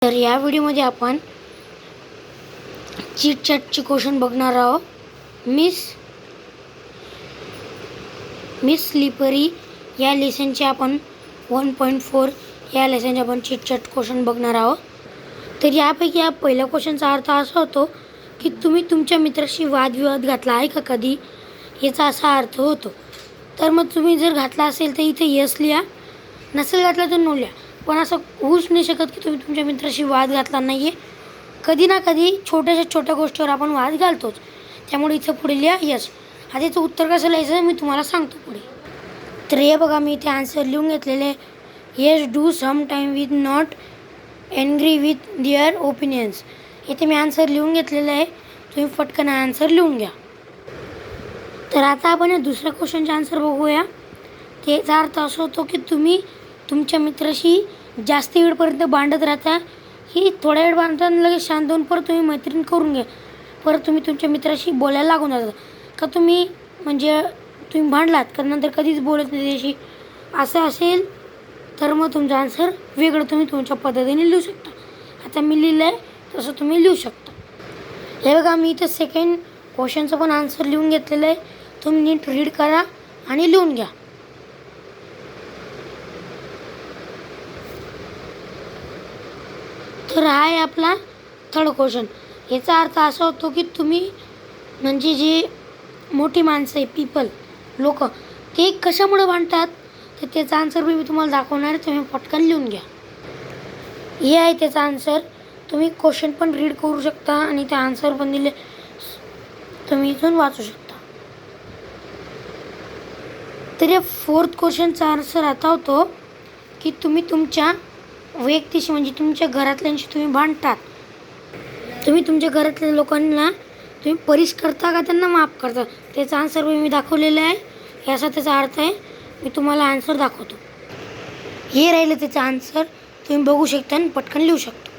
तर या व्हिडिओमध्ये आपण चीट चॅटचे क्वेश्चन बघणार आहोत। मिस स्लिपरी या लेसनचे आपण 1.4 या लेसनचे आपण चीट चॅट क्वेश्चन बघणार आहोत। तर यापैकी या पहिल्या क्वेश्चनचा अर्थ असा होतो की तुम्ही तुमच्या मित्राशी वादविवाद घातला आहे का कधी, याचा असा अर्थ होतो। तर मग तुम्ही जर घातला असेल तर इथे यस लिहा, नसेल घातला तर नो लिहा। पण असं होऊच नाही शकत की तुम्ही तुमच्या मित्राशी वाद घातला नाही आहे। कधी ना कधी छोट्या गोष्टीवर आपण वाद घालतोच, त्यामुळे इथं पुढे लिहा यस। आता याचं उत्तर कसं लिहायचं मी तुम्हाला सांगतो पुढे। तर हे बघा, मी इथे आन्सर लिहून घेतलेले। Yes do some time with not angry with their opinions. इथे मी आन्सर लिहून घेतलेलं आहे, तुम्ही पटकन आन्सर लिहून घ्या। तर आता आपण या दुसऱ्या क्वेश्चनचा आन्सर बघूया। त्याचा अर्थ असा होतो की तुम्ही तुमच्या मित्राशी जास्त वेळपर्यंत भांडत राहता, ही थोड्या वेळ भांडताना लगेच शांत होऊन परत तुम्ही मैत्रीण करून घ्या, परत तुम्ही तुमच्या मित्राशी बोलायला लागून जाता का तुम्ही तुम्ही भांडलात का नंतर कधीच बोलत नाही त्याशी, असं असेल तर मग तुमचा आन्सर वेगळं तुम्ही तुमच्या पद्धतीने लिहू शकता। आता मी लिहिलं आहे तसं तुम्ही लिहू शकता। हे बघा, मी इथं सेकंड क्वेश्चनचं पण आन्सर लिहून घेतलेलं आहे, तुम्ही नीट रीड करा आणि लिहून घ्या। तर हा आहे आपला थर्ड क्वेश्चन। याचा अर्थ असा होतो की तुम्ही जे मोठी माणसं आहे, पीपल, लोक, ते कशामुळे भांडतात, तर त्याचा आन्सर मी तुम्हाला दाखवणार आहे, तुम्ही पटकन लिहून घ्या। हे आहे त्याचा आन्सर, तुम्ही क्वेश्चन पण रीड करू शकता आणि ते आन्सर पण दिले तुम्ही इथून वाचू शकता। तर या फोर्थ क्वेश्चनचा आन्सर असा होतो की तुम्ही तुमच्या व्यक्तीशी तुमच्या घरातल्यांशी तुम्ही भांडतात, तुम्ही तुमच्या घरातल्या लोकांना तुम्ही परिस करता का त्यांना माफ करता, त्याचा आन्सर मी दाखवलेला आहे। याचा त्याचा अर्थ आहे, मी तुम्हाला आन्सर दाखवतो। हे राहिलं त्याचा आन्सर, तुम्ही बघू शकता आणि पटकन लिहू शकता।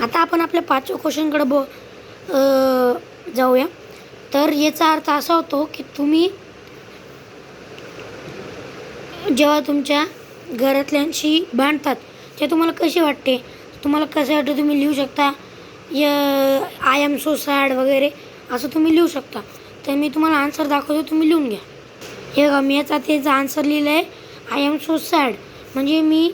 आता आपण आपल्या पाचव्या क्वेश्चनकडे जाऊया। तर याचा अर्थ असा होतो की तुम्ही जेव्हा तुमच्या घरातल्यांशी भांडतात ते तुम्हाला कसे वाटते, तुम्हाला कसं वाटतं, तुम्ही लिहू शकता। आय एम सो सॅड वगैरे असं तुम्ही लिहू शकता। तर मी तुम्हाला आन्सर दाखवतो, तुम्ही लिहून घ्या। हे बघा, मी याचा त्याचा आन्सर लिहिलं आहे, I am so sad, me